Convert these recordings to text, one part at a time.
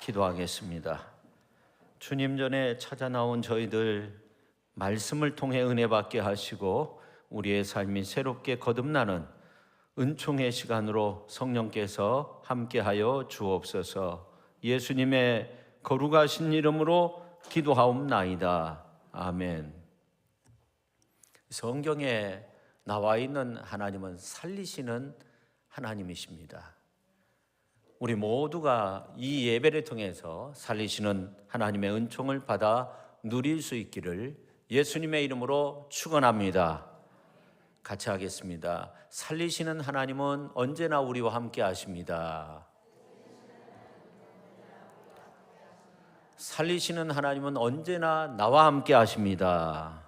기도하겠습니다. 주님 전에 찾아 나온 저희들 말씀을 통해 은혜 받게 하시고 우리의 삶이 새롭게 거듭나는 은총의 시간으로 성령께서 함께하여 주옵소서. 예수님의 거룩하신 이름으로 기도하옵나이다. 아멘. 성경에 나와 있는 하나님은 살리시는 하나님이십니다. 우리 모두가 이 예배를 통해서 살리시는 하나님의 은총을 받아 누릴 수 있기를 예수님의 이름으로 축원합니다. 같이 하겠습니다. 살리시는 하나님은 언제나 우리와 함께 하십니다. 살리시는 하나님은 언제나 나와 함께 하십니다.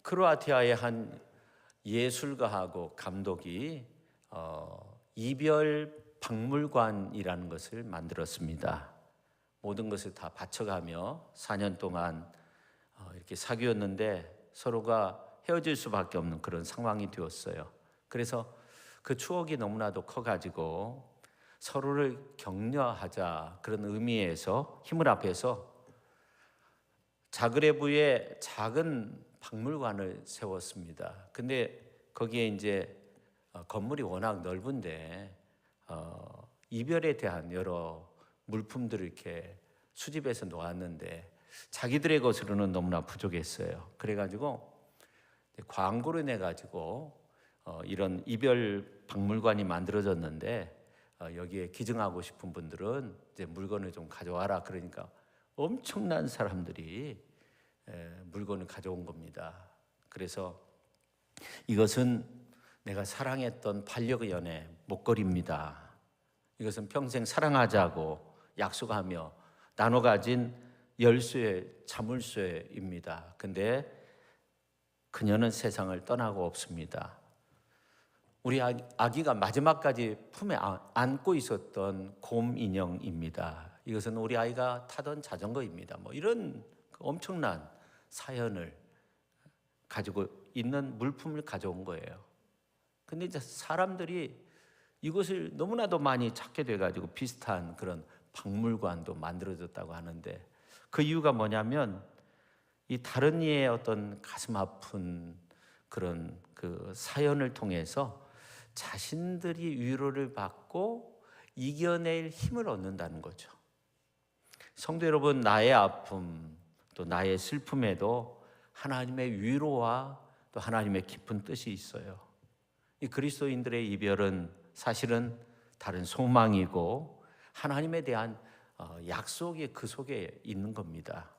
크로아티아의 한 예술가하고 감독이 이별 박물관이라는 것을 만들었습니다. 모든 것을 다 바쳐가며 4년 동안 이렇게 사귀었는데 서로가 헤어질 수밖에 없는 그런 상황이 되었어요. 그래서 그 추억이 너무나도 커가지고 서로를 격려하자 그런 의미에서 힘을 합해서 자그레브에 작은 박물관을 세웠습니다. 근데 거기에 이제 건물이 워낙 넓은데 이별에 대한 여러 물품들을 이렇게 수집해서 놓았는데 자기들의 것으로는 너무나 부족했어요. 그래가지고 광고를 내가지고 이런 이별 박물관이 만들어졌는데 여기에 기증하고 싶은 분들은 이제 물건을 좀 가져와라. 그러니까 엄청난 사람들이 물건을 가져온 겁니다. 그래서 이것은 내가 사랑했던 반려의 연애 목걸이입니다. 이것은 평생 사랑하자고 약속하며 나눠 가진 열쇠, 자물쇠입니다. 근데 그녀는 세상을 떠나고 없습니다. 우리 아기가 마지막까지 품에 안고 있었던 곰 인형입니다. 이것은 우리 아이가 타던 자전거입니다. 뭐 이런 엄청난 사연을 가지고 있는 물품을 가져온 거예요. 근데 이제 사람들이 이것을 너무나도 많이 찾게 돼가지고 비슷한 그런 박물관도 만들어졌다고 하는데 그 이유가 뭐냐면 이 다른 이의 어떤 가슴 아픈 그런 그 사연을 통해서 자신들이 위로를 받고 이겨낼 힘을 얻는다는 거죠. 성도 여러분, 나의 아픔 또 나의 슬픔에도 하나님의 위로와 또 하나님의 깊은 뜻이 있어요. 이 그리스도인들의 이별은 사실은 다른 소망이고 하나님에 대한 약속이 그 속에 있는 겁니다.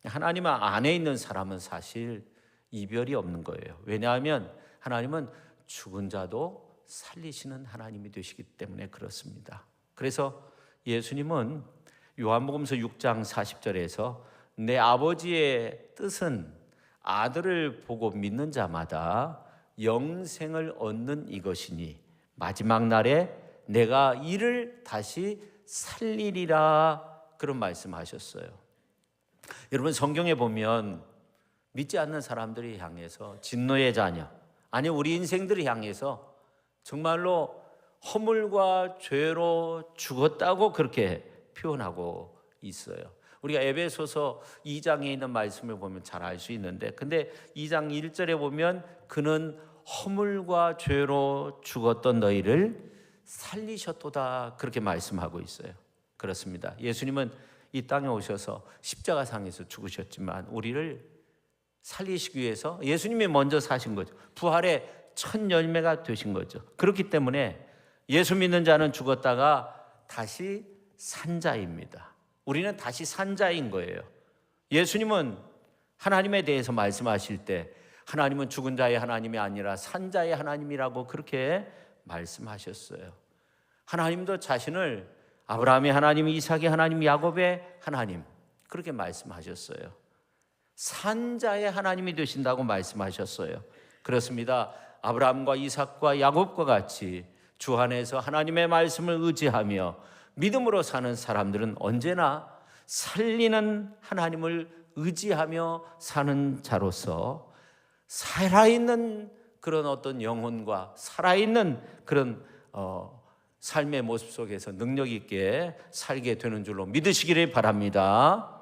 하나님 안에 있는 사람은 사실 이별이 없는 거예요. 왜냐하면 하나님은 죽은 자도 살리시는 하나님이 되시기 때문에 그렇습니다. 그래서 예수님은 요한복음서 6장 40절에서 내 아버지의 뜻은 아들을 보고 믿는 자마다 영생을 얻는 이것이니 마지막 날에 내가 이를 다시 살리리라 그런 말씀하셨어요. 여러분 성경에 보면 믿지 않는 사람들을 향해서 진노의 자녀 아니 우리 인생들을 향해서 정말로 허물과 죄로 죽었다고 그렇게 표현하고 있어요. 우리가 에베소서 2장에 있는 말씀을 보면 잘 알 수 있는데 근데 2장 1절에 보면 그는 허물과 죄로 죽었던 너희를 살리셨도다 그렇게 말씀하고 있어요. 그렇습니다. 예수님은 이 땅에 오셔서 십자가상에서 죽으셨지만 우리를 살리시기 위해서 예수님이 먼저 사신 거죠. 부활의 첫 열매가 되신 거죠. 그렇기 때문에 예수 믿는 자는 죽었다가 다시 산 자입니다. 우리는 다시 산 자인 거예요. 예수님은 하나님에 대해서 말씀하실 때 하나님은 죽은 자의 하나님이 아니라 산 자의 하나님이라고 그렇게 말씀하셨어요. 하나님도 자신을 아브라함의 하나님, 이삭의 하나님, 야곱의 하나님 그렇게 말씀하셨어요. 산 자의 하나님이 되신다고 말씀하셨어요. 그렇습니다. 아브라함과 이삭과 야곱과 같이 주 안에서 하나님의 말씀을 의지하며 믿음으로 사는 사람들은 언제나 살리는 하나님을 의지하며 사는 자로서 살아있는 그런 어떤 영혼과 살아있는 그런 삶의 모습 속에서 능력 있게 살게 되는 줄로 믿으시기를 바랍니다.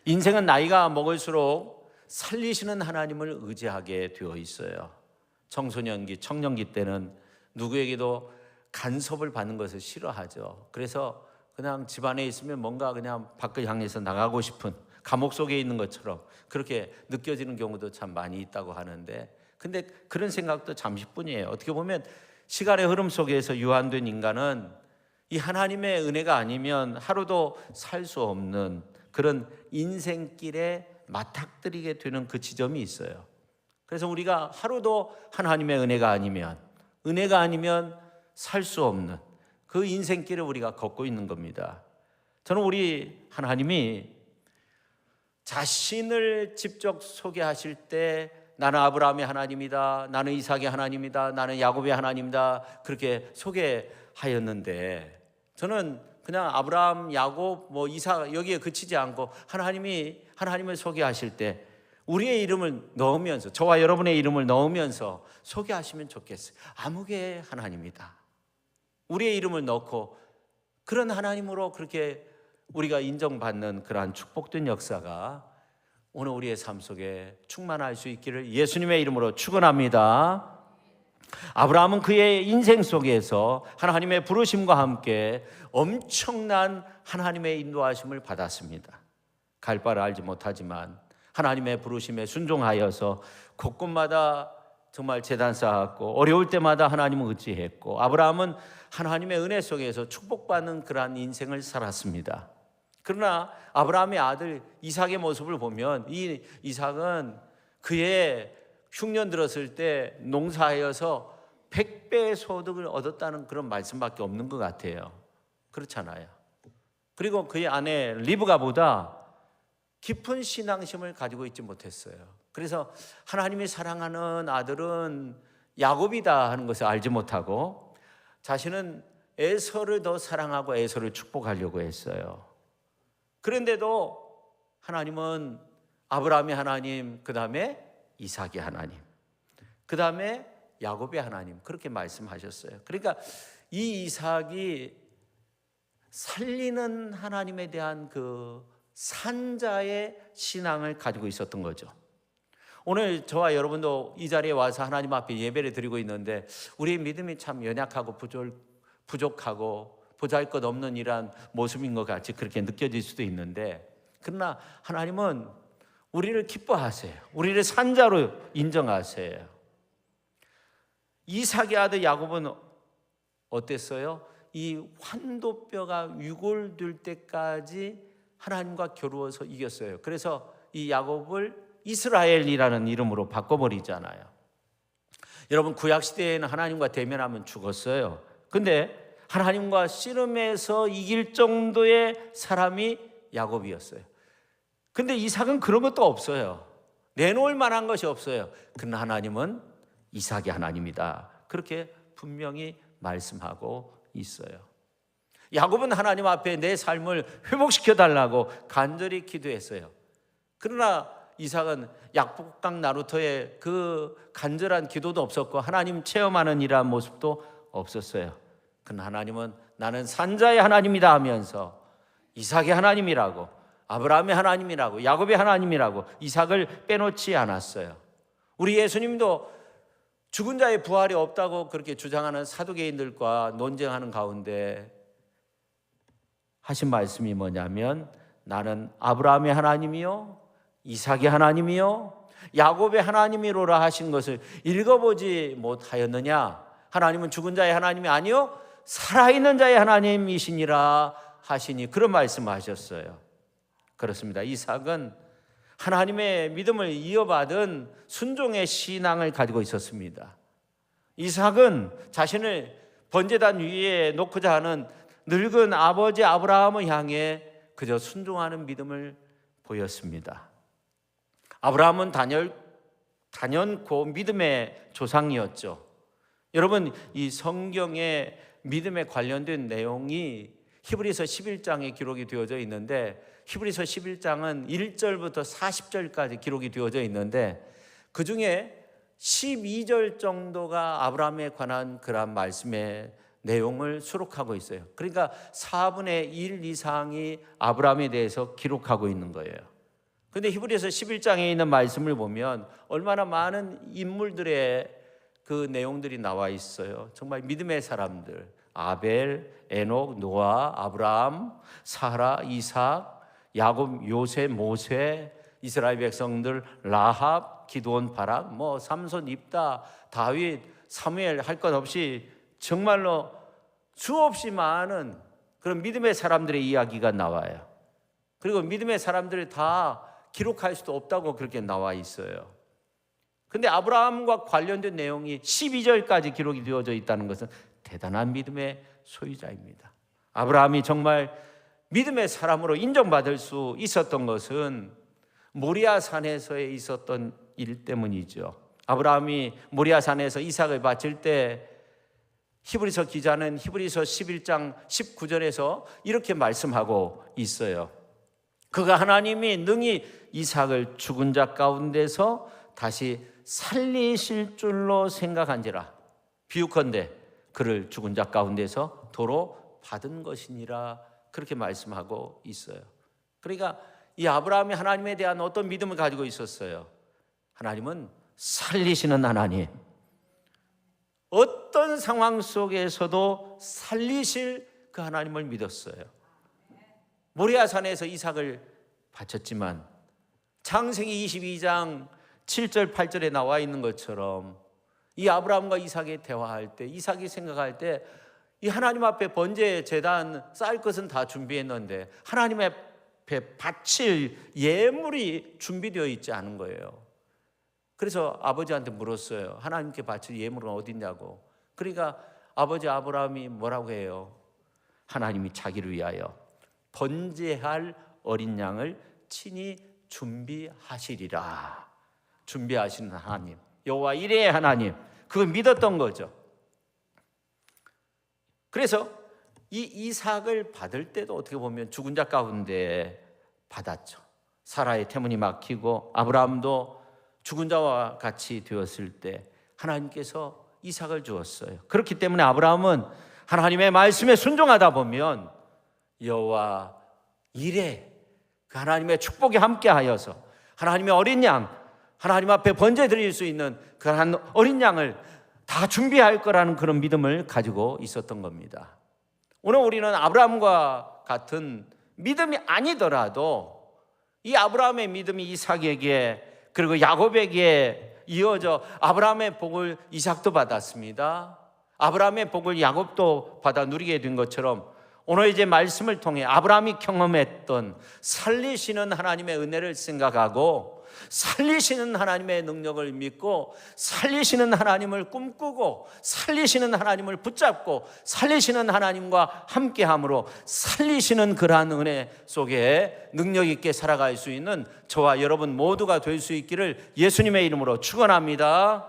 인생은 나이가 먹을수록 살리시는 하나님을 의지하게 되어 있어요. 청소년기, 청년기 때는 누구에게도 간섭을 받는 것을 싫어하죠. 그래서 그냥 집안에 있으면 뭔가 그냥 밖을 향해서 나가고 싶은, 감옥 속에 있는 것처럼 그렇게 느껴지는 경우도 참 많이 있다고 하는데, 근데 그런 생각도 잠시뿐이에요. 어떻게 보면 시간의 흐름 속에서 유한된 인간은 이 하나님의 은혜가 아니면 하루도 살 수 없는 그런 인생길에 맞닥뜨리게 되는 그 지점이 있어요. 그래서 우리가 하루도 하나님의 은혜가 아니면 살 수 없는 그 인생길을 우리가 걷고 있는 겁니다. 저는 우리 하나님이 자신을 직접 소개하실 때 나는 아브라함의 하나님이다, 나는 이삭의 하나님이다, 나는 야곱의 하나님이다, 그렇게 소개하였는데, 저는 그냥 아브라함, 야곱, 이삭 여기에 그치지 않고 하나님을 소개하실 때 우리의 이름을 넣으면서, 저와 여러분의 이름을 넣으면서 소개하시면 좋겠어요. 아무개 하나님이다, 우리의 이름을 넣고 그런 하나님으로 그렇게 우리가 인정받는 그러한 축복된 역사가 오늘 우리의 삶 속에 충만할 수 있기를 예수님의 이름으로 축원합니다. 아브라함은 그의 인생 속에서 하나님의 부르심과 함께 엄청난 하나님의 인도하심을 받았습니다. 갈 바를 알지 못하지만 하나님의 부르심에 순종하여서 곳곳마다 정말 제단 쌓았고 어려울 때마다 하나님을 의지했고, 아브라함은 하나님의 은혜 속에서 축복받는 그러한 인생을 살았습니다. 그러나 아브라함의 아들 이삭의 모습을 보면 이 이삭은 그의 흉년 들었을 때 농사하여서 100배의 소득을 얻었다는 그런 말씀밖에 없는 것 같아요. 그렇잖아요. 그리고 그의 아내 리브가보다 깊은 신앙심을 가지고 있지 못했어요. 그래서 하나님이 사랑하는 아들은 야곱이다 하는 것을 알지 못하고 자신은 에서를 더 사랑하고 에서를 축복하려고 했어요. 그런데도 하나님은 아브라함의 하나님, 그 다음에 이삭의 하나님, 그 다음에 야곱의 하나님, 그렇게 말씀하셨어요. 그러니까 이 이삭이 살리는 하나님에 대한 그 산자의 신앙을 가지고 있었던 거죠. 오늘 저와 여러분도 이 자리에 와서 하나님 앞에 예배를 드리고 있는데 우리의 믿음이 참 연약하고 부족하고 보잘것없는 이러한 모습인 것 같이 그렇게 느껴질 수도 있는데, 그러나 하나님은 우리를 기뻐하세요. 우리를 산자로 인정하세요. 이삭의 아들 야곱은 어땠어요? 이 환도뼈가 유골될 때까지 하나님과 겨루어서 이겼어요. 그래서 이 야곱을 이스라엘이라는 이름으로 바꿔버리잖아요. 여러분, 구약시대에는 하나님과 대면하면 죽었어요. 근데 하나님과 씨름해서 이길 정도의 사람이 야곱이었어요. 근데 이삭은 그런 것도 없어요. 내놓을 만한 것이 없어요. 그러나 하나님은 이삭의 하나님이다, 그렇게 분명히 말씀하고 있어요. 야곱은 하나님 앞에 내 삶을 회복시켜달라고 간절히 기도했어요. 그러나 이삭은 약복강 나루터의 그 간절한 기도도 없었고 하나님 체험하는 이러한 모습도 없었어요. 그러나 하나님은 나는 산자의 하나님이다 하면서 이삭의 하나님이라고, 아브라함의 하나님이라고, 야곱의 하나님이라고 이삭을 빼놓지 않았어요. 우리 예수님도 죽은 자의 부활이 없다고 그렇게 주장하는 사두개인들과 논쟁하는 가운데 하신 말씀이 뭐냐면, 나는 아브라함의 하나님이요 이삭의 하나님이요 야곱의 하나님이로라 하신 것을 읽어보지 못하였느냐? 하나님은 죽은 자의 하나님이 아니요 살아있는 자의 하나님이시니라 하시니, 그런 말씀하셨어요. 그렇습니다. 이삭은 하나님의 믿음을 이어받은 순종의 신앙을 가지고 있었습니다. 이삭은 자신을 번제단 위에 놓고자 하는 늙은 아버지 아브라함을 향해 그저 순종하는 믿음을 보였습니다. 아브라함은 단연코 믿음의 조상이었죠. 여러분, 이 성경에 믿음에 관련된 내용이 히브리서 11장에 기록이 되어져 있는데, 히브리서 11장은 1절부터 40절까지 기록이 되어져 있는데 그 중에 12절 정도가 아브라함에 관한 그런 말씀의 내용을 수록하고 있어요. 그러니까 4분의 1 이상이 아브라함에 대해서 기록하고 있는 거예요. 그런데 히브리서 11장에 있는 말씀을 보면 얼마나 많은 인물들의 그 내용들이 나와 있어요. 정말 믿음의 사람들, 아벨, 에녹, 노아, 아브라함, 사라, 이삭, 야곱, 요셉, 모세, 이스라엘 백성들, 라합, 기드온, 바락, 삼손, 입다, 다윗, 사무엘, 할 것 없이 정말로 수없이 많은 그런 믿음의 사람들의 이야기가 나와요. 그리고 믿음의 사람들이 다 기록할 수도 없다고 그렇게 나와 있어요. 근데 아브라함과 관련된 내용이 12절까지 기록이 되어져 있다는 것은 대단한 믿음의 소유자입니다. 아브라함이 정말 믿음의 사람으로 인정받을 수 있었던 것은 모리아 산에서 있었던 일 때문이죠. 아브라함이 모리아 산에서 이삭을 바칠 때 히브리서 기자는 히브리서 11장 19절에서 이렇게 말씀하고 있어요. 그가 하나님이 능히 이삭을 죽은 자 가운데서 다시 살리실 줄로 생각한지라 비유컨대 그를 죽은 자 가운데서 도로 받은 것이니라, 그렇게 말씀하고 있어요. 그러니까 이 아브라함이 하나님에 대한 어떤 믿음을 가지고 있었어요. 하나님은 살리시는 하나님, 어떤 상황 속에서도 살리실 그 하나님을 믿었어요. 모리아산에서 이삭을 바쳤지만 창세기 22장 7절 8절에 나와 있는 것처럼 이 아브라함과 이삭이 대화할 때, 이삭이 생각할 때 이 하나님 앞에 번제 제단 쌓을 것은 다 준비했는데 하나님 앞에 바칠 예물이 준비되어 있지 않은 거예요. 그래서 아버지한테 물었어요. 하나님께 바칠 예물은 어딨냐고. 그러니까 아버지 아브라함이 뭐라고 해요? 하나님이 자기를 위하여 번제할 어린 양을 친히 준비하시리라. 준비하시는 하나님, 여호와 이레의 하나님, 그걸 믿었던 거죠. 그래서 이 이삭을 받을 때도 어떻게 보면 죽은 자 가운데 받았죠. 사라의 태문이 막히고 아브라함도 죽은 자와 같이 되었을 때 하나님께서 이삭을 주었어요. 그렇기 때문에 아브라함은 하나님의 말씀에 순종하다 보면 여호와 이레, 그 하나님의 축복이 함께하여서 하나님의 어린 양, 하나님 앞에 번제 드릴 수 있는 그 한 어린 양을 다 준비할 거라는 그런 믿음을 가지고 있었던 겁니다. 오늘 우리는 아브라함과 같은 믿음이 아니더라도 이 아브라함의 믿음이 이삭에게 그리고 야곱에게 이어져 아브라함의 복을 이삭도 받았습니다. 아브라함의 복을 야곱도 받아 누리게 된 것처럼 오늘 이제 말씀을 통해 아브라함이 경험했던 살리시는 하나님의 은혜를 생각하고 살리시는 하나님의 능력을 믿고 살리시는 하나님을 꿈꾸고 살리시는 하나님을 붙잡고 살리시는 하나님과 함께함으로 살리시는 그러한 은혜 속에 능력 있게 살아갈 수 있는 저와 여러분 모두가 될 수 있기를 예수님의 이름으로 축원합니다.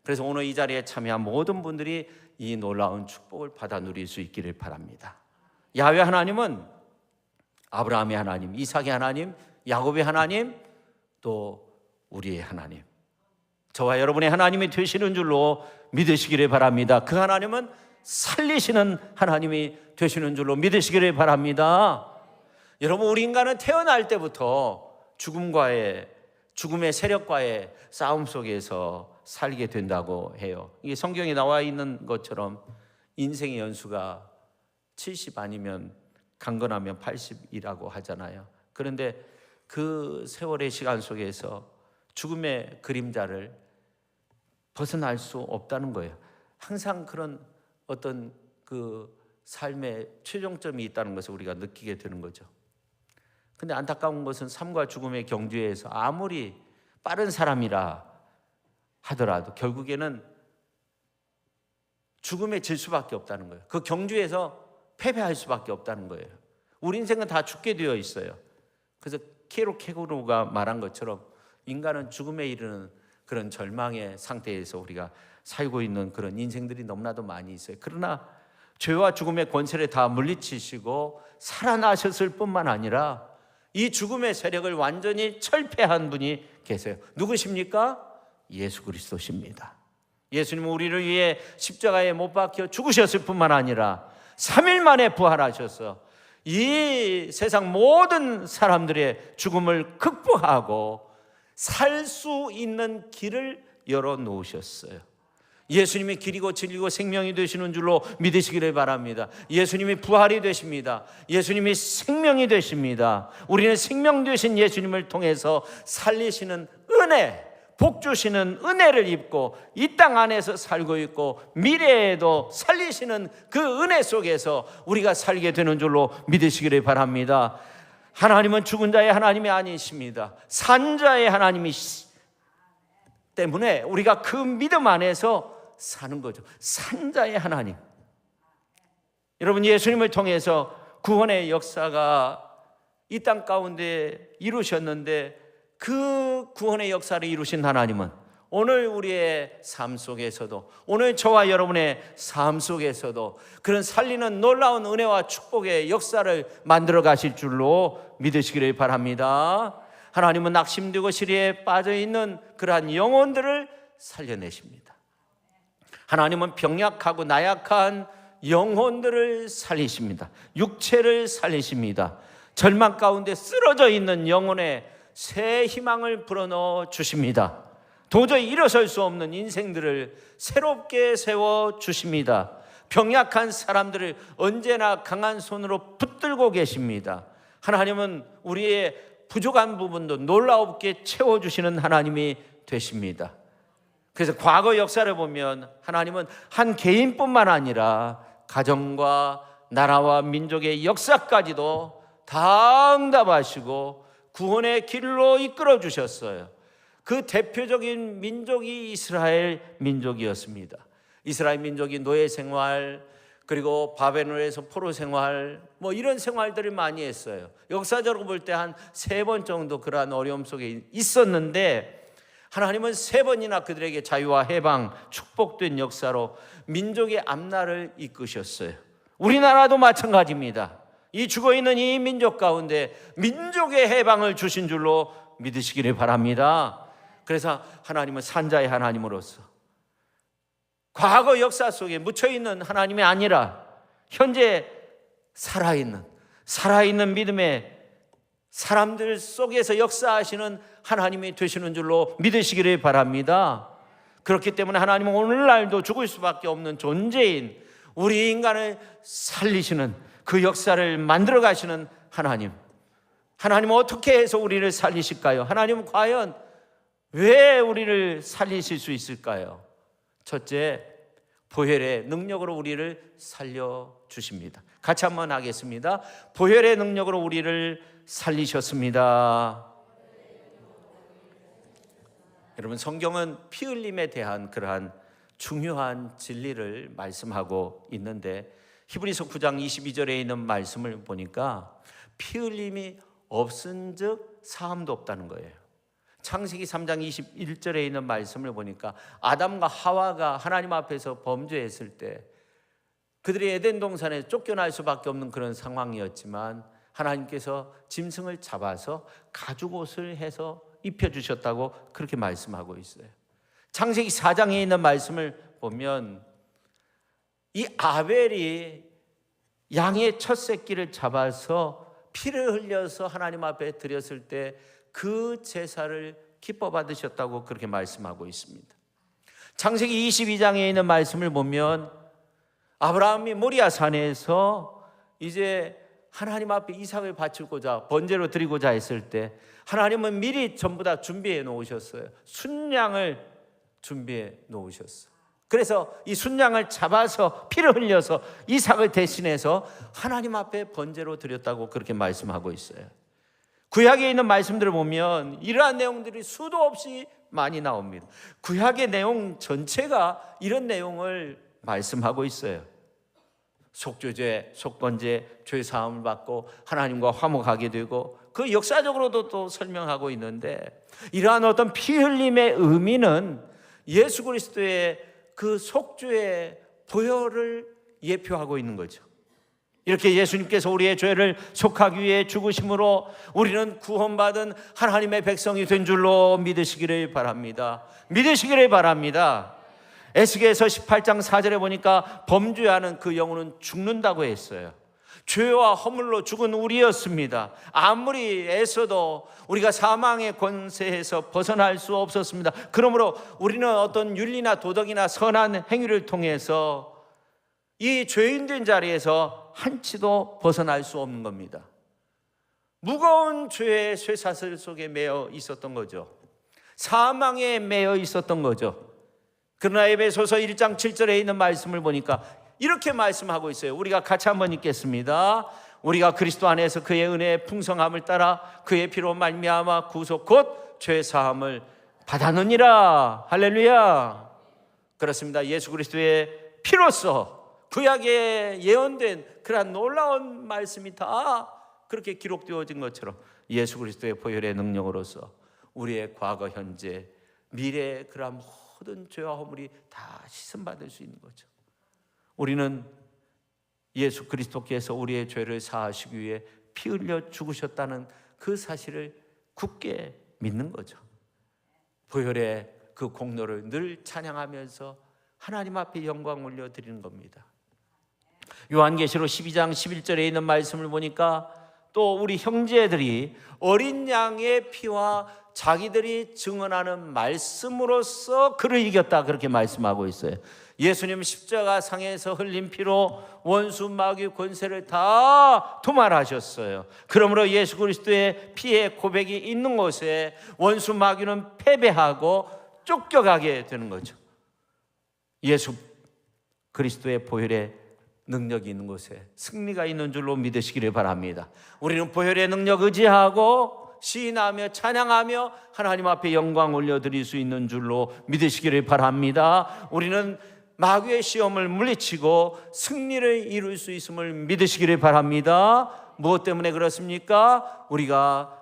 그래서 오늘 이 자리에 참여한 모든 분들이 이 놀라운 축복을 받아 누릴 수 있기를 바랍니다. 야훼 하나님은 아브라함의 하나님, 이삭의 하나님, 야곱의 하나님, 또 우리의 하나님, 저와 여러분의 하나님이 되시는 줄로 믿으시기를 바랍니다. 그 하나님은 살리시는 하나님이 되시는 줄로 믿으시기를 바랍니다. 여러분, 우리 인간은 태어날 때부터 죽음의 세력과의 싸움 속에서 살게 된다고 해요. 이게 성경에 나와 있는 것처럼 인생의 연수가 70 아니면 강건하면 80이라고 하잖아요. 그런데 그 세월의 시간 속에서 죽음의 그림자를 벗어날 수 없다는 거예요. 항상 그런 어떤 그 삶의 최종점이 있다는 것을 우리가 느끼게 되는 거죠. 근데 안타까운 것은 삶과 죽음의 경주에서 아무리 빠른 사람이라 하더라도 결국에는 죽음에 질 수밖에 없다는 거예요. 그 경주에서 패배할 수밖에 없다는 거예요. 우리 인생은 다 죽게 되어 있어요. 그래서 케로케고르가 말한 것처럼 인간은 죽음에 이르는 그런 절망의 상태에서 우리가 살고 있는 그런 인생들이 너무나도 많이 있어요. 그러나 죄와 죽음의 권세를 다 물리치시고 살아나셨을 뿐만 아니라 이 죽음의 세력을 완전히 철폐한 분이 계세요. 누구십니까? 예수 그리스도십니다. 예수님은 우리를 위해 십자가에 못 박혀 죽으셨을 뿐만 아니라 3일 만에 부활하셔서 이 세상 모든 사람들의 죽음을 극복하고 살 수 있는 길을 열어놓으셨어요. 예수님이 길이고 진리고 생명이 되시는 줄로 믿으시기를 바랍니다. 예수님이 부활이 되십니다. 예수님이 생명이 되십니다. 우리는 생명 되신 예수님을 통해서 살리시는 은혜, 복 주시는 은혜를 입고 이 땅 안에서 살고 있고 미래에도 살리시는 그 은혜 속에서 우리가 살게 되는 줄로 믿으시기를 바랍니다. 하나님은 죽은 자의 하나님이 아니십니다. 산 자의 하나님이시 때문에 우리가 그 믿음 안에서 사는 거죠. 산 자의 하나님. 여러분, 예수님을 통해서 구원의 역사가 이 땅 가운데 이루셨는데 그 구원의 역사를 이루신 하나님은 오늘 우리의 삶 속에서도, 오늘 저와 여러분의 삶 속에서도 그런 살리는 놀라운 은혜와 축복의 역사를 만들어 가실 줄로 믿으시기를 바랍니다. 하나님은 낙심되고 시리에 빠져있는 그러한 영혼들을 살려내십니다. 하나님은 병약하고 나약한 영혼들을 살리십니다. 육체를 살리십니다. 절망 가운데 쓰러져 있는 영혼에 새 희망을 불어넣어 주십니다. 도저히 일어설 수 없는 인생들을 새롭게 세워 주십니다. 병약한 사람들을 언제나 강한 손으로 붙들고 계십니다. 하나님은 우리의 부족한 부분도 놀라웁게 채워주시는 하나님이 되십니다. 그래서 과거 역사를 보면 하나님은 한 개인뿐만 아니라 가정과 나라와 민족의 역사까지도 다 응답하시고 구원의 길로 이끌어 주셨어요. 그 대표적인 민족이 이스라엘 민족이었습니다. 이스라엘 민족이 노예 생활, 그리고 바벨론에서 포로 생활, 이런 생활들을 많이 했어요. 역사적으로 볼 때 한 3번 정도 그러한 어려움 속에 있었는데 하나님은 3번이나 그들에게 자유와 해방, 축복된 역사로 민족의 앞날을 이끄셨어요. 우리나라도 마찬가지입니다. 이 죽어있는 이 민족 가운데 민족의 해방을 주신 줄로 믿으시기를 바랍니다. 그래서 하나님은 산자의 하나님으로서 과거 역사 속에 묻혀있는 하나님이 아니라 현재 살아있는 믿음의 사람들 속에서 역사하시는 하나님이 되시는 줄로 믿으시기를 바랍니다. 그렇기 때문에 하나님은 오늘날도 죽을 수밖에 없는 존재인 우리 인간을 살리시는 그 역사를 만들어 가시는 하나님은 어떻게 해서 우리를 살리실까요? 하나님은 과연 왜 우리를 살리실 수 있을까요? 첫째, 보혈의 능력으로 우리를 살려주십니다. 같이 한번 하겠습니다. 보혈의 능력으로 우리를 살리셨습니다. 여러분, 성경은 피 흘림에 대한 그러한 중요한 진리를 말씀하고 있는데 히브리서 9장 22절에 있는 말씀을 보니까 피 흘림이 없은즉 사함도 없다는 거예요. 창세기 3장 21절에 있는 말씀을 보니까 아담과 하와가 하나님 앞에서 범죄했을 때 그들이 에덴 동산에 쫓겨날 수밖에 없는 그런 상황이었지만 하나님께서 짐승을 잡아서 가죽옷을 해서 입혀주셨다고 그렇게 말씀하고 있어요. 창세기 4장에 있는 말씀을 보면 이 아벨이 양의 첫 새끼를 잡아서 피를 흘려서 하나님 앞에 드렸을 때 그 제사를 기뻐 받으셨다고 그렇게 말씀하고 있습니다. 창세기 22장에 있는 말씀을 보면 아브라함이 모리아 산에서 이제 하나님 앞에 이삭을 바치고자 번제로 드리고자 했을 때 하나님은 미리 전부 다 준비해 놓으셨어요. 순양을 준비해 놓으셨어요. 그래서 이 순양을 잡아서 피를 흘려서 이삭을 대신해서 하나님 앞에 번제로 드렸다고 그렇게 말씀하고 있어요. 구약에 있는 말씀들을 보면 이러한 내용들이 수도 없이 많이 나옵니다. 구약의 내용 전체가 이런 내용을 말씀하고 있어요. 속죄제, 속번제, 죄 사함을 받고 하나님과 화목하게 되고 그 역사적으로도 또 설명하고 있는데 이러한 어떤 피 흘림의 의미는 예수 그리스도의 그 속죄의 보혈을 예표하고 있는 거죠. 이렇게 예수님께서 우리의 죄를 속하기 위해 죽으심으로 우리는 구원받은 하나님의 백성이 된 줄로 믿으시기를 바랍니다. 믿으시기를 바랍니다. 에스겔서 18장 4절에 보니까 범죄하는 그 영혼은 죽는다고 했어요. 죄와 허물로 죽은 우리였습니다. 아무리 애써도 우리가 사망의 권세에서 벗어날 수 없었습니다. 그러므로 우리는 어떤 윤리나 도덕이나 선한 행위를 통해서 이 죄인된 자리에서 한치도 벗어날 수 없는 겁니다. 무거운 죄의 쇠사슬 속에 매여 있었던 거죠. 사망에 매여 있었던 거죠. 그러나 에베소서 1장 7절에 있는 말씀을 보니까 이렇게 말씀하고 있어요. 우리가 같이 한번 읽겠습니다. 우리가 그리스도 안에서 그의 은혜의 풍성함을 따라 그의 피로 말미암아 구속 곧 죄 사함을 받았느니라. 할렐루야. 그렇습니다. 예수 그리스도의 피로써 구약에 예언된 그러한 놀라운 말씀이 다 그렇게 기록되어진 것처럼 예수 그리스도의 보혈의 능력으로서 우리의 과거, 현재, 미래의 그러한 모든 죄와 허물이 다 씻음받을 수 있는 거죠. 우리는 예수 그리스도께서 우리의 죄를 사하시기 위해 피 흘려 죽으셨다는 그 사실을 굳게 믿는 거죠. 보혈의 그 공로를 늘 찬양하면서 하나님 앞에 영광 올려드리는 겁니다. 요한계시록 12장 11절에 있는 말씀을 보니까 또 우리 형제들이 어린 양의 피와 자기들이 증언하는 말씀으로써 그를 이겼다, 그렇게 말씀하고 있어요. 예수님 십자가 상에서 흘린 피로 원수 마귀 권세를 다 도말하셨어요. 그러므로 예수 그리스도의 피의 고백이 있는 곳에 원수 마귀는 패배하고 쫓겨가게 되는 거죠. 예수 그리스도의 보혈의 능력이 있는 곳에 승리가 있는 줄로 믿으시기를 바랍니다. 우리는 보혈의 능력 의지하고 시인하며 찬양하며 하나님 앞에 영광 올려드릴 수 있는 줄로 믿으시기를 바랍니다. 우리는 마귀의 시험을 물리치고 승리를 이룰 수 있음을 믿으시기를 바랍니다. 무엇 때문에 그렇습니까? 우리가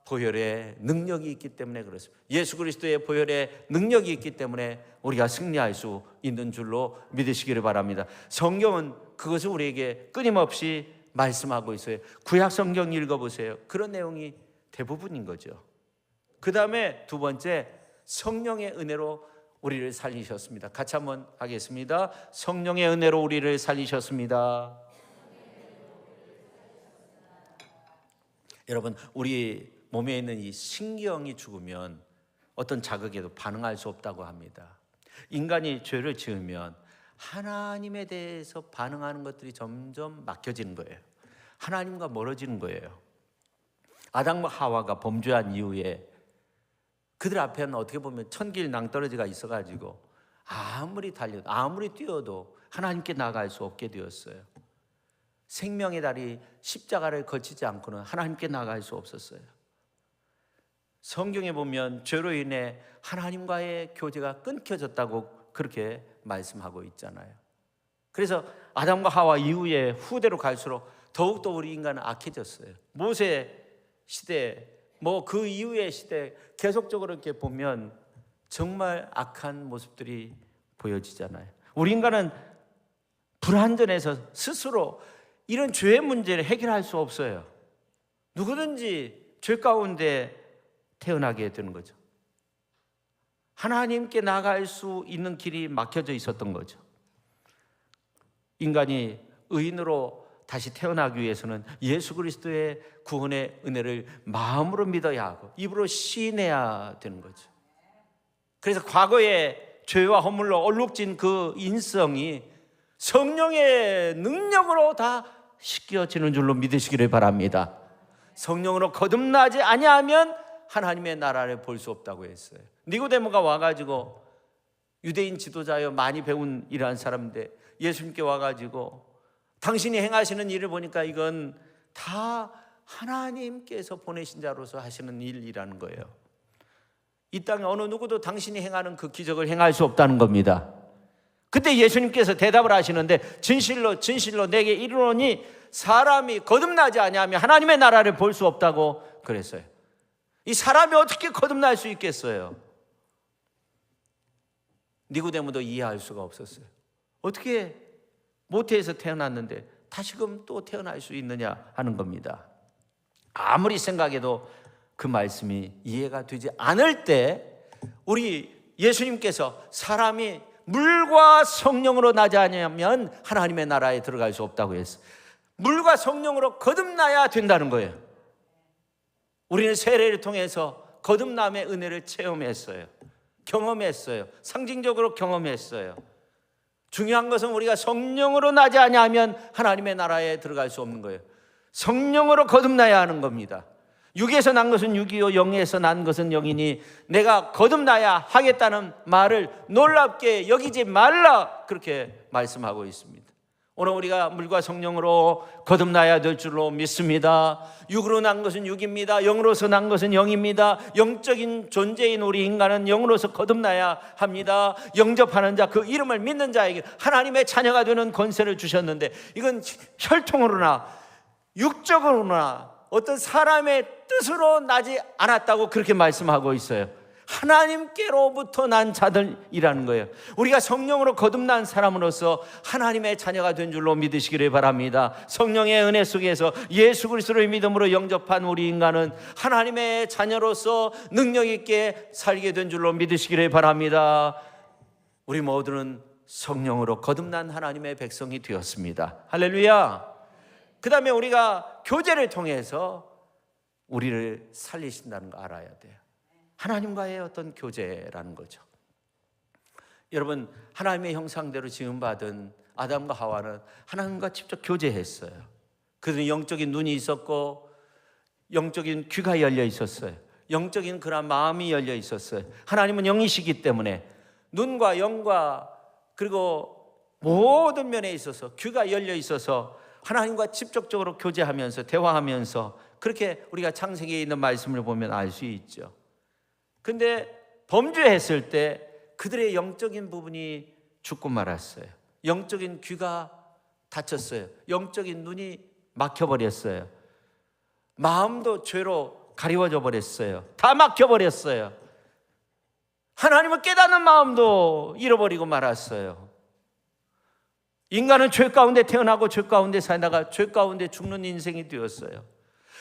보혈의 능력이 있기 때문에 그렇습니다. 예수 그리스도의 보혈의 능력이 있기 때문에 우리가 승리할 수 있는 줄로 믿으시기를 바랍니다. 성경은 그것을 우리에게 끊임없이 말씀하고 있어요. 구약 성경 읽어보세요. 그런 내용이 대부분인 거죠. 그 다음에 두 번째, 성령의 은혜로 우리를 살리셨습니다. 같이 한번 하겠습니다. 성령의 은혜로 우리를 살리셨습니다. 여러분, 우리 몸에 있는 이 신경이 죽으면 어떤 자극에도 반응할 수 없다고 합니다. 인간이 죄를 지으면 하나님에 대해서 반응하는 것들이 점점 막혀지는 거예요. 하나님과 멀어지는 거예요. 아담과 하와가 범죄한 이후에 그들 앞에는 어떻게 보면 천길 낭떠러지가 있어가지고 아무리 달려도 아무리 뛰어도 하나님께 나아갈 수 없게 되었어요. 생명의 다리 십자가를 거치지 않고는 하나님께 나아갈 수 없었어요. 성경에 보면 죄로 인해 하나님과의 교제가 끊겨졌다고 그렇게 말씀하고 있잖아요. 그래서 아담과 하와 이후에 후대로 갈수록 더욱더 우리 인간은 악해졌어요. 모세 시대, 그 이후의 시대 계속적으로 이렇게 보면 정말 악한 모습들이 보여지잖아요. 우리 인간은 불완전해서 스스로 이런 죄의 문제를 해결할 수 없어요. 누구든지 죄 가운데 태어나게 되는 거죠. 하나님께 나아갈 수 있는 길이 막혀져 있었던 거죠. 인간이 의인으로 다시 태어나기 위해서는 예수 그리스도의 구원의 은혜를 마음으로 믿어야 하고 입으로 시인해야 되는 거죠. 그래서 과거의 죄와 허물로 얼룩진 그 인성이 성령의 능력으로 다 씻겨지는 줄로 믿으시기를 바랍니다. 성령으로 거듭나지 아니하면 하나님의 나라를 볼 수 없다고 했어요. 니고데모가 와가지고 유대인 지도자여 많이 배운 이러한 사람인데 예수님께 와가지고 당신이 행하시는 일을 보니까 이건 다 하나님께서 보내신 자로서 하시는 일이라는 거예요. 이 땅에 어느 누구도 당신이 행하는 그 기적을 행할 수 없다는 겁니다. 그때 예수님께서 대답을 하시는데 진실로 진실로 내게 이르노니 사람이 거듭나지 아니하면 하나님의 나라를 볼 수 없다고 그랬어요. 이 사람이 어떻게 거듭날 수 있겠어요? 니고데모도 이해할 수가 없었어요. 어떻게 모태에서 태어났는데 다시금 또 태어날 수 있느냐 하는 겁니다. 아무리 생각해도 그 말씀이 이해가 되지 않을 때 우리 예수님께서 사람이 물과 성령으로 나지 않으면 하나님의 나라에 들어갈 수 없다고 했어요. 물과 성령으로 거듭나야 된다는 거예요. 우리는 세례를 통해서 거듭남의 은혜를 체험했어요. 경험했어요. 상징적으로 경험했어요. 중요한 것은 우리가 성령으로 나지 않으면 하나님의 나라에 들어갈 수 없는 거예요. 성령으로 거듭나야 하는 겁니다. 육에서 난 것은 육이요 영에서 난 것은 영이니 내가 거듭나야 하겠다는 말을 놀랍게 여기지 말라, 그렇게 말씀하고 있습니다. 오늘 우리가 물과 성령으로 거듭나야 될 줄로 믿습니다. 육으로 난 것은 육입니다. 영으로서 난 것은 영입니다. 영적인 존재인 우리 인간은 영으로서 거듭나야 합니다. 영접하는 자, 그 이름을 믿는 자에게 하나님의 자녀가 되는 권세를 주셨는데, 이건 혈통으로나 육적으로나 어떤 사람의 뜻으로 나지 않았다고 그렇게 말씀하고 있어요. 하나님께로부터 난 자들이라는 거예요. 우리가 성령으로 거듭난 사람으로서 하나님의 자녀가 된 줄로 믿으시기를 바랍니다. 성령의 은혜 속에서 예수 그리스도를 믿음으로 영접한 우리 인간은 하나님의 자녀로서 능력 있게 살게 된 줄로 믿으시기를 바랍니다. 우리 모두는 성령으로 거듭난 하나님의 백성이 되었습니다. 할렐루야. 그 다음에 우리가 교제를 통해서 우리를 살리신다는 거 알아야 돼요. 하나님과의 어떤 교제라는 거죠. 여러분, 하나님의 형상대로 지음받은 아담과 하와는 하나님과 직접 교제했어요. 그들은 영적인 눈이 있었고 영적인 귀가 열려 있었어요. 영적인 그런 마음이 열려 있었어요. 하나님은 영이시기 때문에 눈과 영과 그리고 모든 면에 있어서 귀가 열려 있어서 하나님과 직접적으로 교제하면서 대화하면서, 그렇게 우리가 창세기에 있는 말씀을 보면 알 수 있죠. 근데 범죄했을 때 그들의 영적인 부분이 죽고 말았어요. 영적인 귀가 닫혔어요. 영적인 눈이 막혀버렸어요. 마음도 죄로 가리워져 버렸어요. 다 막혀버렸어요. 하나님을 깨닫는 마음도 잃어버리고 말았어요. 인간은 죄 가운데 태어나고 죄 가운데 살다가 죄 가운데 죽는 인생이 되었어요.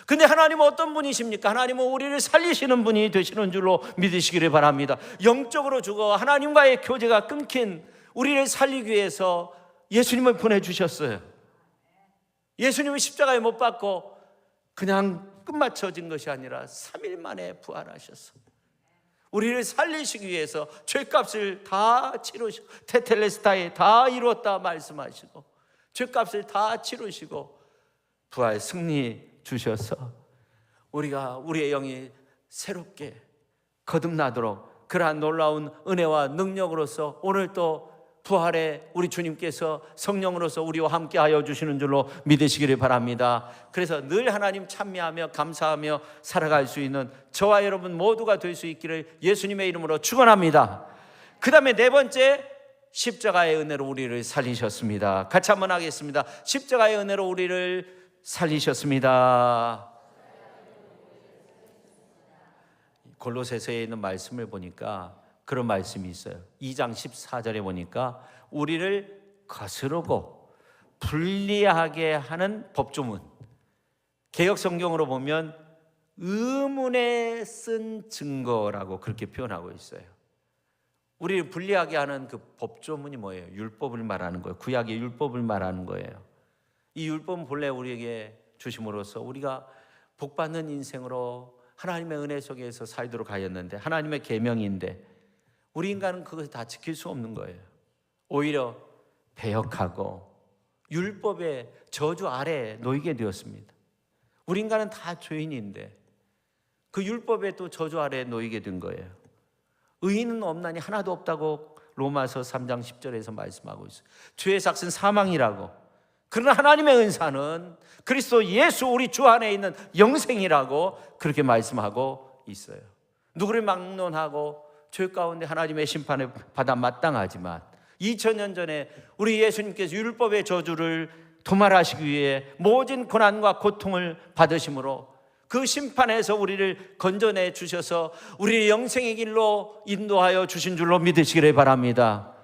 근데 하나님은 어떤 분이십니까? 하나님은 우리를 살리시는 분이 되시는 줄로 믿으시기를 바랍니다. 영적으로 죽어 하나님과의 교제가 끊긴 우리를 살리기 위해서 예수님을 보내주셨어요. 예수님은 십자가에 못 박고 그냥 끝마쳐진 것이 아니라 3일 만에 부활하셨어요. 우리를 살리시기 위해서 죄값을 다 치르시고, 테텔레스타에 다 이루었다 말씀하시고 죄값을 다 치르시고 부활 승리 주셔서 우리가 우리의 영이 새롭게 거듭나도록 그러한 놀라운 은혜와 능력으로서 오늘 또 부활에 우리 주님께서 성령으로서 우리와 함께하여 주시는 줄로 믿으시기를 바랍니다. 그래서 늘 하나님 찬미하며 감사하며 살아갈 수 있는 저와 여러분 모두가 될 수 있기를 예수님의 이름으로 축원합니다. 그 다음에 네 번째, 십자가의 은혜로 우리를 살리셨습니다. 같이 한번 하겠습니다. 십자가의 은혜로 우리를 살리셨습니다. 골로새서에 있는 말씀을 보니까 그런 말씀이 있어요. 2장 14절에 보니까 우리를 거스르고 불리하게 하는 법조문, 개역 성경으로 보면 의문에 쓴 증거라고 그렇게 표현하고 있어요. 우리를 불리하게 하는 그 법조문이 뭐예요? 율법을 말하는 거예요. 구약의 율법을 말하는 거예요. 이 율법은 본래 우리에게 주심으로써 우리가 복받는 인생으로 하나님의 은혜 속에서 살도록 하였는데, 하나님의 계명인데 우리 인간은 그것을 다 지킬 수 없는 거예요. 오히려 배역하고 율법의 저주 아래에 놓이게 되었습니다. 우리 인간은 다 죄인인데 그 율법의 또 저주 아래에 놓이게 된 거예요. 의인은 없나니 하나도 없다고 로마서 3장 10절에서 말씀하고 있어요. 죄의 삭은 사망이라고. 그러나 하나님의 은사는 그리스도 예수 우리 주 안에 있는 영생이라고 그렇게 말씀하고 있어요. 누구를 막론하고 죄 가운데 하나님의 심판을 받아 마땅하지만 2000년 전에 우리 예수님께서 율법의 저주를 도말하시기 위해 모든 고난과 고통을 받으심으로 그 심판에서 우리를 건져내 주셔서 우리의 영생의 길로 인도하여 주신 줄로 믿으시기를 바랍니다.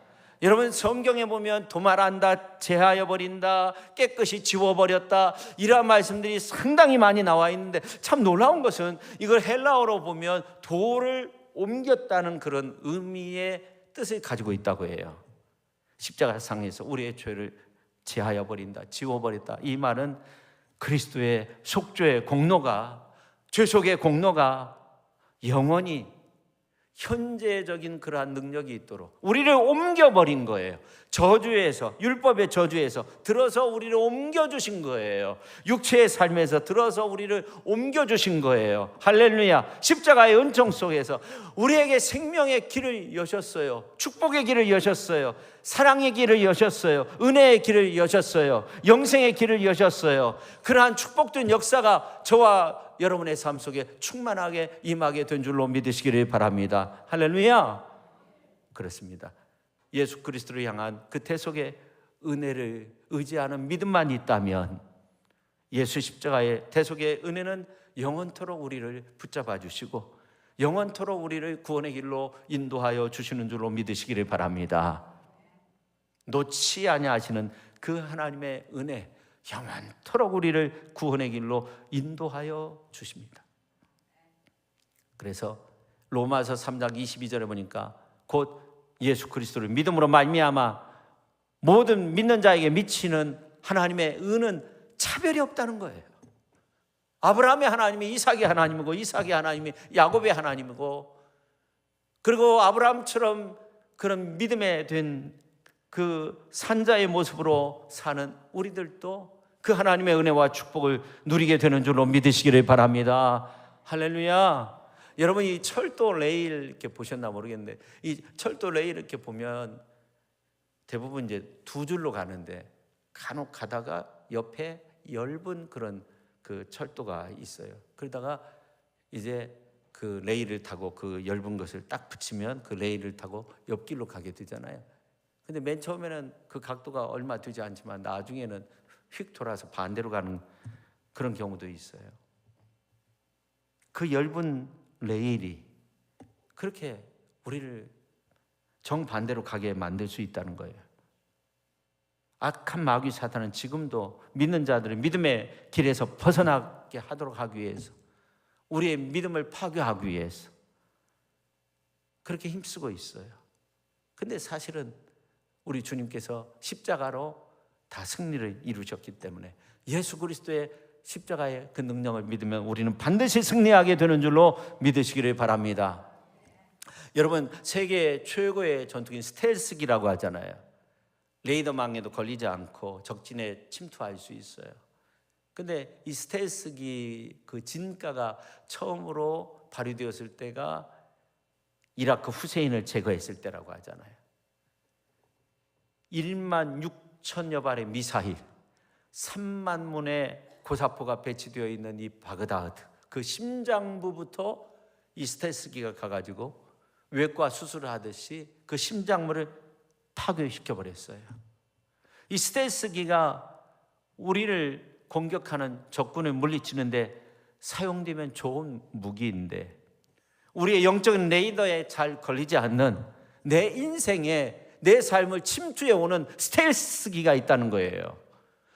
여러분, 성경에 보면 도말한다, 제하여 버린다, 깨끗이 지워버렸다, 이러한 말씀들이 상당히 많이 나와 있는데 참 놀라운 것은 이걸 헬라어로 보면 돌을 옮겼다는 그런 의미의 뜻을 가지고 있다고 해요. 십자가상에서 우리의 죄를 제하여 버린다, 지워버렸다. 이 말은 그리스도의 속죄의 공로가, 죄속의 공로가 영원히 현재적인 그러한 능력이 있도록 우리를 옮겨버린 거예요. 저주에서, 율법의 저주에서 들어서 우리를 옮겨주신 거예요. 육체의 삶에서 들어서 우리를 옮겨주신 거예요. 할렐루야. 십자가의 은총 속에서 우리에게 생명의 길을 여셨어요. 축복의 길을 여셨어요. 사랑의 길을 여셨어요. 은혜의 길을 여셨어요. 영생의 길을 여셨어요. 그러한 축복된 역사가 저와 여러분의 삶 속에 충만하게 임하게 된 줄로 믿으시기를 바랍니다. 할렐루야. 그렇습니다. 예수 그리스도를 향한 그 대속의 은혜를 의지하는 믿음만 있다면 예수 십자가의 대속의 은혜는 영원토록 우리를 붙잡아 주시고 영원토록 우리를 구원의 길로 인도하여 주시는 줄로 믿으시기를 바랍니다. 놓지 아니하시는 그 하나님의 은혜, 영원토록 우리를 구원의 길로 인도하여 주십니다. 그래서 로마서 3장 22절에 보니까 곧 예수 그리스도를 믿음으로 말미암아 모든 믿는 자에게 미치는 하나님의 은은 차별이 없다는 거예요. 아브라함의 하나님이 이삭의 하나님이고 이삭의 하나님이 야곱의 하나님이고, 그리고 아브라함처럼 그런 믿음에 된 그 산자의 모습으로 사는 우리들도 그 하나님의 은혜와 축복을 누리게 되는 줄로 믿으시기를 바랍니다. 할렐루야. 여러분, 이 철도 레일 이렇게 보셨나 모르겠는데, 이 철도 레일 이렇게 보면 대부분 이제 두 줄로 가는데 간혹 가다가 옆에 엷은 그런 그 철도가 있어요. 그러다가 이제 그 레일을 타고 그 엷은 것을 딱 붙이면 그 레일을 타고 옆길로 가게 되잖아요. 근데 맨 처음에는 그 각도가 얼마 되지 않지만 나중에는 휙 돌아서 반대로 가는 그런 경우도 있어요. 그 엷은 레일이 그렇게 우리를 정반대로 가게 만들 수 있다는 거예요. 악한 마귀 사탄은 지금도 믿는 자들의 믿음의 길에서 벗어나게 하도록 하기 위해서, 우리의 믿음을 파괴하기 위해서 그렇게 힘쓰고 있어요. 근데 사실은 우리 주님께서 십자가로 다 승리를 이루셨기 때문에 예수 그리스도의 십자가의 그 능력을 믿으면 우리는 반드시 승리하게 되는 줄로 믿으시기를 바랍니다. 여러분, 세계 최고의 전투기는 스텔스기라고 하잖아요. 레이더망에도 걸리지 않고 적진에 침투할 수 있어요. 근데 이 스텔스기 그 진가가 처음으로 발휘되었을 때가 이라크 후세인을 제거했을 때라고 하잖아요. 1만 6천여 발의 미사일, 3만 문의 고사포가 배치되어 있는 이 바그다드, 그 심장부부터 이 스텔스기가 가가지고 외과 수술을 하듯이 그 심장부를 파괴시켜버렸어요. 이 스텔스기가 우리를 공격하는 적군을 물리치는데 사용되면 좋은 무기인데, 우리의 영적인 레이더에 잘 걸리지 않는 내 인생에, 내 삶을 침투해 오는 스텔스기가 있다는 거예요.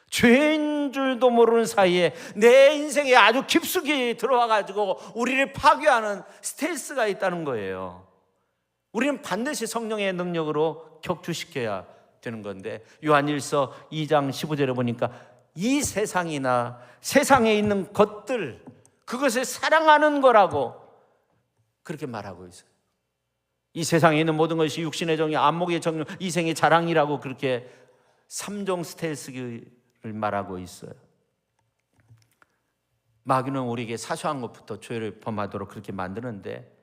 죄인 줄도 모르는 사이에 내 인생에 아주 깊숙이 들어와가지고 우리를 파괴하는 스텔스가 있다는 거예요. 우리는 반드시 성령의 능력으로 격추시켜야 되는 건데, 요한일서 2장 15절에 보니까 이 세상이나 세상에 있는 것들, 그것을 사랑하는 거라고 그렇게 말하고 있어요. 이 세상에 있는 모든 것이 육신의 정욕, 안목의 정욕, 이생의 자랑이라고 그렇게 3종 스텔스기를 말하고 있어요. 마귀는 우리에게 사소한 것부터 죄를 범하도록 그렇게 만드는데,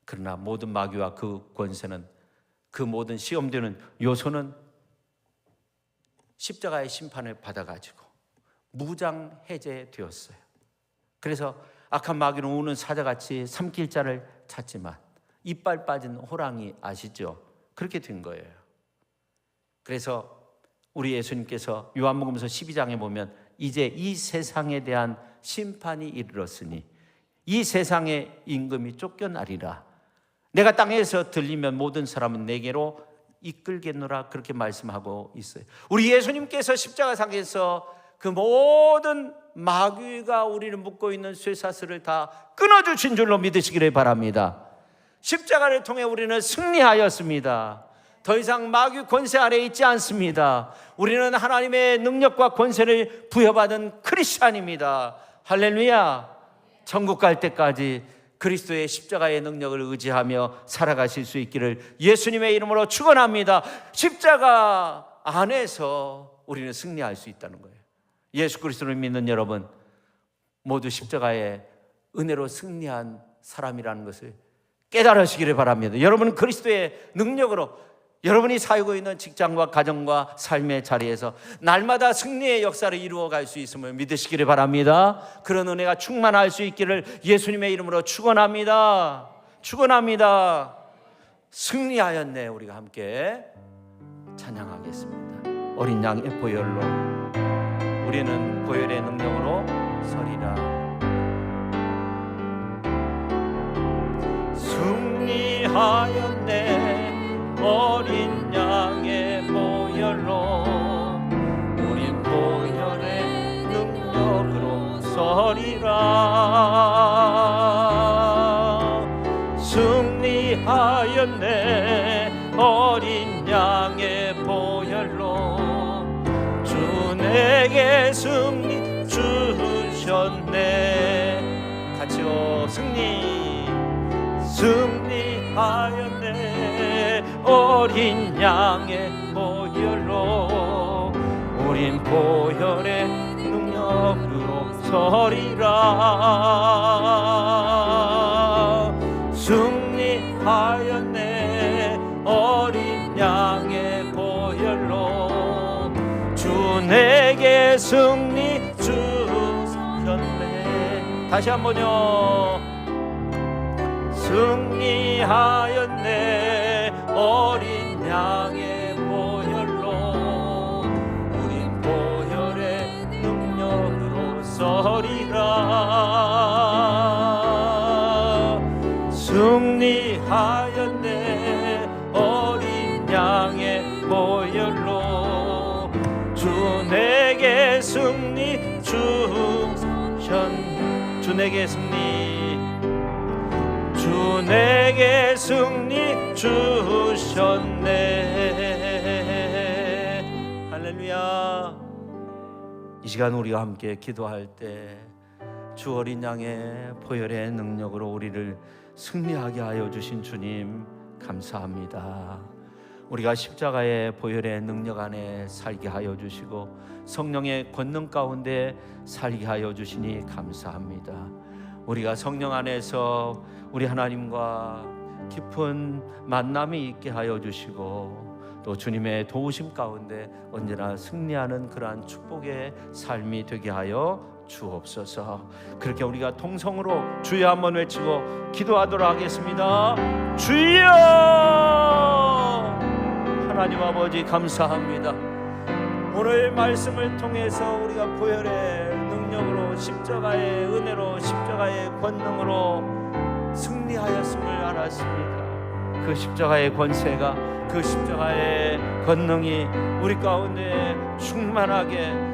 그러나 모든 마귀와 그 권세는, 그 모든 시험되는 요소는 십자가의 심판을 받아가지고 무장 해제되었어요. 그래서 악한 마귀는 우는 사자같이 삼킬 자를 찾지만 이빨 빠진 호랑이 아시죠? 그렇게 된 거예요. 그래서 우리 예수님께서 요한복음서 12장에 보면 이제 이 세상에 대한 심판이 이르렀으니 이 세상의 임금이 쫓겨나리라. 내가 땅에서 들리면 모든 사람은 내게로 이끌겠노라, 그렇게 말씀하고 있어요. 우리 예수님께서 십자가상에서 그 모든 마귀가 우리를 묶고 있는 쇠사슬을 다 끊어주신 줄로 믿으시기를 바랍니다. 십자가를 통해 우리는 승리하였습니다. 더 이상 마귀 권세 아래 있지 않습니다. 우리는 하나님의 능력과 권세를 부여받은 크리스찬입니다. 할렐루야. 천국 갈 때까지 그리스도의 십자가의 능력을 의지하며 살아가실 수 있기를 예수님의 이름으로 축원합니다. 십자가 안에서 우리는 승리할 수 있다는 거예요. 예수 그리스도를 믿는 여러분 모두 십자가의 은혜로 승리한 사람이라는 것을 깨달으시기를 바랍니다. 여러분은 그리스도의 능력으로 여러분이 살고 있는 직장과 가정과 삶의 자리에서 날마다 승리의 역사를 이루어갈 수 있음을 믿으시기를 바랍니다. 그런 은혜가 충만할 수 있기를 예수님의 이름으로 축원합니다. 축원합니다. 승리하였네. 우리가 함께 찬양하겠습니다. 어린 양의 보혈로 우리는 보혈의 능력으로 서리라. 승리하였네. 어린 양의 보혈로 우린 보혈의 능력으로 서리라. 승리하였네. 어린 양의 보혈로 주 내게 승리 주셨네. 같이요. 승리하였네. 어린 양의 보혈로 우린 보혈의 능력으로 서리라. 승리하였네. 어린 양의 보혈로 주 내게 승리 주셨네. 다시 한번요. 승리하였네. 어린 양의 보혈로 우린 보혈의 능력으로 서리라. 승리하였네. 어린 양의 보혈로 주 내게 승리 주셨네. 주 내게 승리 주셨네. 할렐루야. 이 시간 우리가 함께 기도할 때 주 어린 양의 보혈의 능력으로 우리를 승리하게 하여 주신 주님 감사합니다. 우리가 십자가의 보혈의 능력 안에 살게 하여 주시고 성령의 권능 가운데 살게 하여 주시니 감사합니다. 우리가 성령 안에서 우리 하나님과 깊은 만남이 있게 하여 주시고 또 주님의 도우심 가운데 언제나 승리하는 그러한 축복의 삶이 되게 하여 주옵소서. 그렇게 우리가 통성으로 주여 한번 외치고 기도하도록 하겠습니다. 주여! 하나님 아버지 감사합니다. 오늘 말씀을 통해서 우리가 보혈의 능력으로 십자가의 은혜로 십자가의 권능으로 승리하였음을 알았습니다. 그 십자가의 권세가 그 십자가의 권능이 우리 가운데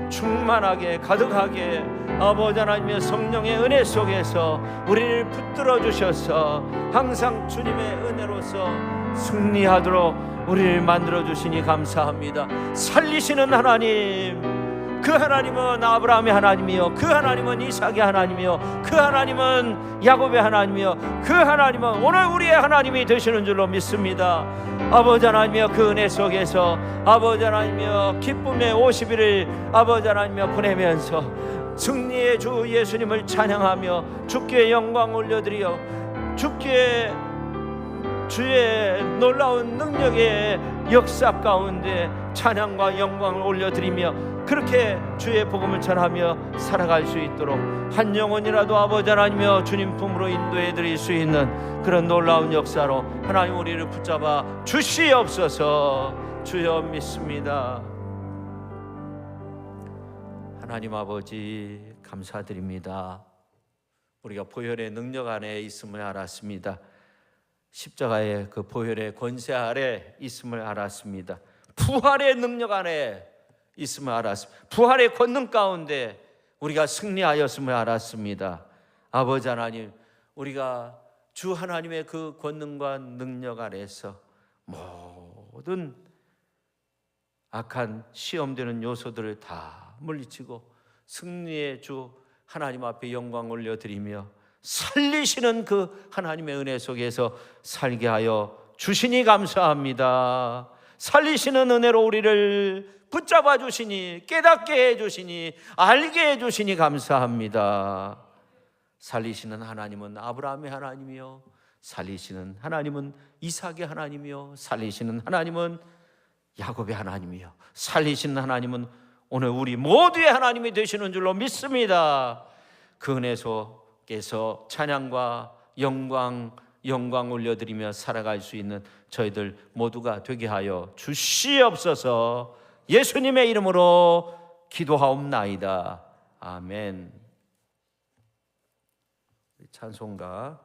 충만하게 가득하게 아버지 하나님의 성령의 은혜 속에서 우리를 붙들어 주셔서 항상 주님의 은혜로서 승리하도록 우리를 만들어 주시니 감사합니다. 살리시는 하나님, 그 하나님은 아브라함의 하나님이요, 그 하나님은 이삭의 하나님이요, 그 하나님은 야곱의 하나님이요, 그 하나님은 오늘 우리의 하나님이 되시는 줄로 믿습니다. 아버지 하나님이여, 그 은혜 속에서 아버지 하나님이여 기쁨의 50일을 아버지 하나님이여 보내면서 승리의 주 예수님을 찬양하며 주께 영광 올려드리어 주께 주의 놀라운 능력의 역사 가운데 찬양과 영광을 올려드리며 그렇게 주의 복음을 전하며 살아갈 수 있도록 한 영혼이라도 아버지 하나님이여 주님 품으로 인도해 드릴 수 있는 그런 놀라운 역사로 하나님 우리를 붙잡아 주시옵소서. 주여 믿습니다. 하나님 아버지 감사드립니다. 우리가 보혈의 능력 안에 있음을 알았습니다. 십자가의 그 보혈의 권세 아래 있음을 알았습니다. 부활의 능력 안에 있음을 알았습니다. 부활의 권능 가운데 우리가 승리하였음을 알았습니다. 아버지 하나님, 우리가 주 하나님의 그 권능과 능력 아래서 모든 악한 시험되는 요소들을 다 물리치고 승리의 주 하나님 앞에 영광 올려드리며 살리시는 그 하나님의 은혜 속에서 살게 하여 주시니 감사합니다. 살리시는 은혜로 우리를 붙잡아 주시니, 깨닫게 해 주시니, 알게 해 주시니 감사합니다. 살리시는 하나님은 아브라함의 하나님이요, 살리시는 하나님은 이삭의 하나님이요, 살리시는 하나님은 야곱의 하나님이요, 살리시는 하나님은 오늘 우리 모두의 하나님이 되시는 줄로 믿습니다. 그 은혜 속에서 찬양과 영광 올려드리며 살아갈 수 있는 저희들 모두가 되게 하여 주시옵소서. 예수님의 이름으로 기도하옵나이다. 아멘. 찬송가